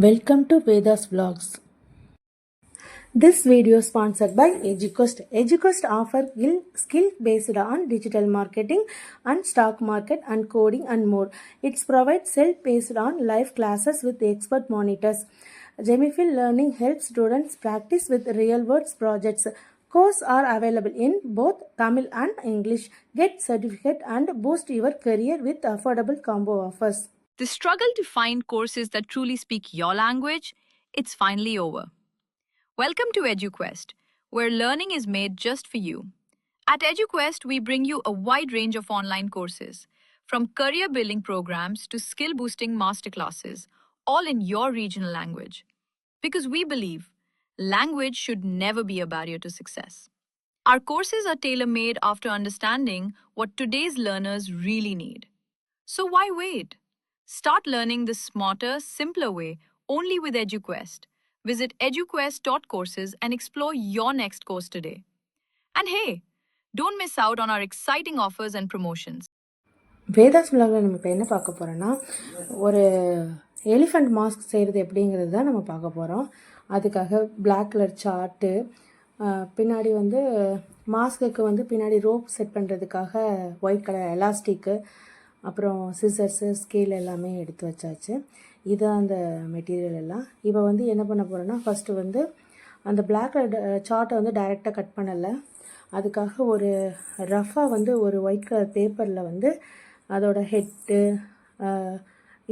Welcome to Vedas Vlogs. This video is sponsored by EduQuest. EduQuest offers skill based on digital marketing and stock market and coding and more. It provides self-paced on live classes with expert monitors. Jemifill Learning helps students practice with real-world projects. Courses are available in both Tamil and English. Get certificate and boost your career with affordable combo offers. The struggle to find courses that truly speak your language, it's finally over. Welcome to EduQuest, where learning is made just for you. At EduQuest, we bring you a wide range of online courses, from career building programs to skill boosting masterclasses, all in your regional language. Because we believe language should never be a barrier to success. Our courses are tailor made after understanding what today's learners really need. So why wait? Start learning the smarter, simpler way only with EduQuest. Visit eduquest.courses and explore your next course today. And hey, don't miss out on our exciting offers and promotions. Vedas விலாகில் நம்ம இப்போ என்ன பார்க்க போகிறோன்னா ஒரு elephant mask செய்கிறது எப்படிங்கிறது தான் நம்ம பார்க்க போகிறோம். அதுக்காக பிளாக் கலர் சார்ட்டு, பின்னாடி வந்து மாஸ்க்குக்கு வந்து பின்னாடி ரோப் செட் பண்ணுறதுக்காக ஒயிட் கலர் எலாஸ்டிக்கு, அப்புறம் சிசர்ஸு, ஸ்கேல் எல்லாமே எடுத்து வச்சாச்சு. இதுதான் அந்த மெட்டீரியல் எல்லாம். இப்போ வந்து என்ன பண்ண போகிறோன்னா, ஃபஸ்ட்டு வந்து அந்த பிளாக் கலர் சார்ட்டை வந்து டைரெக்டாக கட் பண்ணலை. அதுக்காக ஒரு ரஃபாக வந்து ஒரு ஒயிட் கலர் பேப்பரில் வந்து அதோட ஹெட்டு,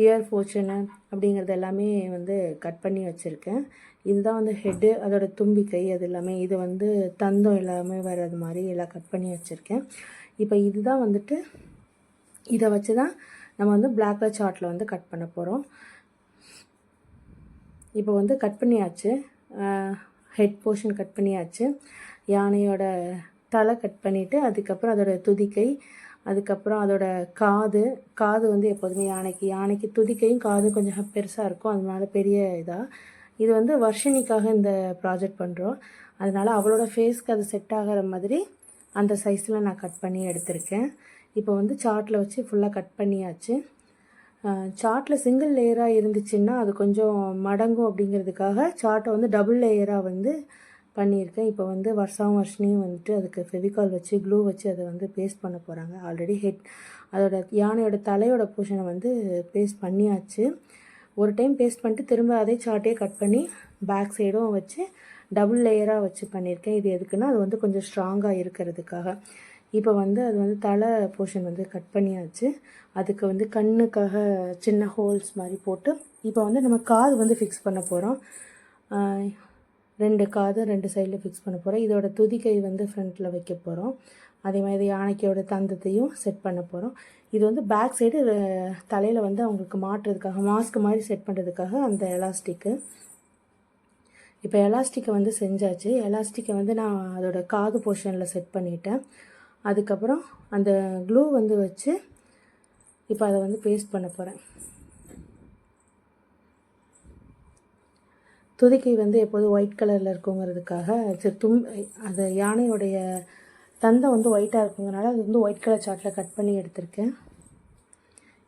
இயர் போர்ஷனு அப்படிங்கிறது எல்லாமே வந்து கட் பண்ணி வச்சுருக்கேன். இதுதான் வந்து ஹெட்டு, அதோட தும்பிக்கை, அது எல்லாமே. இது வந்து தந்தம் எல்லாமே வர்றது மாதிரி எல்லாம் கட் பண்ணி வச்சுருக்கேன். இப்போ இதுதான் வந்துட்டு இதை வச்சு தான் நம்ம வந்து பிளாக் கலர் சார்ட்டில் வந்து கட் பண்ண போகிறோம். இப்போ வந்து கட் பண்ணியாச்சு, ஹெட் போர்ஷன் கட் பண்ணியாச்சு, யானையோட தலை கட் பண்ணிவிட்டு அதுக்கப்புறம் அதோட துதிக்கை, அதுக்கப்புறம் அதோட காது வந்து எப்போதுமே யானைக்கு துதிக்கையும் காது கொஞ்சம் பெருசாக இருக்கும், அதனால பெரிய இதாக. இது வந்து வர்ஷினிக்காக இந்த ப்ராஜெக்ட் பண்ணுறோம், அதனால் அவளோட ஃபேஸ்க்கு அது செட் ஆகிற மாதிரி அந்த சைஸில் நான் கட் பண்ணி எடுத்திருக்கேன். இப்போ வந்து சார்ட்டில் வச்சு ஃபுல்லாக கட் பண்ணியாச்சு. சார்ட்டில் சிங்கிள் லேயராக இருந்துச்சுன்னா அது கொஞ்சம் மடங்கும் அப்படிங்கிறதுக்காக சார்ட்டை வந்து டபுள் லேயராக வந்து பண்ணியிருக்கேன். இப்போ வந்து வர்ஷினியும் வந்துட்டு அதுக்கு ஃபெவிகால் வச்சு க்ளூ வச்சு அதை வந்து பேஸ்ட் பண்ண போகிறாங்க. ஆல்ரெடி அதோட யானையோட தலையோட போர்ஷனை வந்து பேஸ்ட் பண்ணியாச்சு. ஒரு டைம் பேஸ்ட் பண்ணிட்டு திரும்ப அதே சார்ட்டே கட் பண்ணி பேக் சைடும் வச்சு டபுள் லேயராக வச்சு பண்ணியிருக்கேன். இது எதுக்குன்னா அது வந்து கொஞ்சம் ஸ்ட்ராங்காக இருக்கிறதுக்காக. இப்போ வந்து அது வந்து தலை போர்ஷன் வந்து கட் பண்ணியாச்சு. அதுக்கு வந்து கண்ணுக்காக சின்ன ஹோல்ஸ் மாதிரி போட்டு இப்போ வந்து நம்ம காது வந்து ஃபிக்ஸ் பண்ண போகிறோம். 2 காது 2 சைடில் ஃபிக்ஸ் பண்ண போகிறோம். இதோட துதிக்கை வந்து ஃப்ரண்ட்டில் வைக்க போகிறோம். அதே மாதிரி யானைக்கையோட தந்தத்தையும் செட் பண்ண போகிறோம். இது வந்து பேக் சைடு தலையில் வந்து அவங்களுக்கு மாட்டுறதுக்காக, மாஸ்க் மாதிரி செட் பண்ணுறதுக்காக அந்த எலாஸ்டிக்கு. இப்போ எலாஸ்டிக்கை வந்து செஞ்சாச்சு. எலாஸ்டிக்கை வந்து நான் அதோட காது போர்ஷனில் செட் பண்ணிட்டேன். அதுக்கப்புறம் அந்த க்ளூ வந்து வச்சு இப்போ அதை வந்து பேஸ்ட் பண்ண போகிறேன். துதிக்கை வந்து எப்போதும் ஒயிட் கலரில் இருக்குங்கிறதுக்காக அந்த யானையோடைய தந்தம் வந்து ஒயிட்டாக இருக்குங்கிறனால அது வந்து ஒயிட் கலர் சார்ட்டில் கட் பண்ணி எடுத்திருக்கேன்.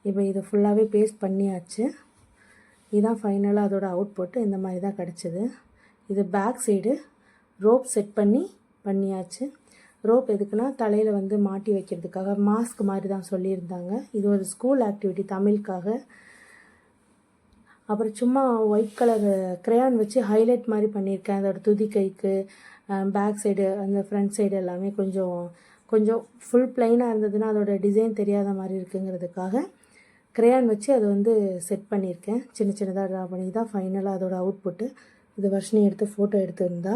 இப்போ இதை ஃபுல்லாகவே பேஸ்ட் பண்ணியாச்சு. இதுதான் ஃபைனலாக அதோட அவுட்புட்டு. இந்த மாதிரி தான் கிடச்சிது. இது பேக் சைடு ரோப் செட் பண்ணியாச்சு. ரோப் எதுக்குன்னா தலையில் வந்து மாட்டி வைக்கிறதுக்காக, மாஸ்க் மாதிரி தான் சொல்லியிருந்தாங்க. இது ஒரு ஸ்கூல் ஆக்டிவிட்டி தமிழுக்காக. அப்புறம் சும்மா ஒயிட் கலர் க்ரையான் வச்சு ஹைலைட் மாதிரி பண்ணியிருக்கேன். அதோட துதிக்கைக்கு பேக் சைடு அந்த ஃப்ரண்ட் சைடு எல்லாமே கொஞ்சம் ஃபுல் பிளைனாக இருந்ததுன்னா அதோட டிசைன் தெரியாத மாதிரி இருக்குங்கிறதுக்காக க்ரையான் வச்சு அதை வந்து செட் பண்ணியிருக்கேன். சின்னதாக ட்ரா பண்ணி தான் ஃபைனலாக அதோட அவுட்புட்டு. இது வர்ஷினி எடுத்து ஃபோட்டோ எடுத்துருந்தா.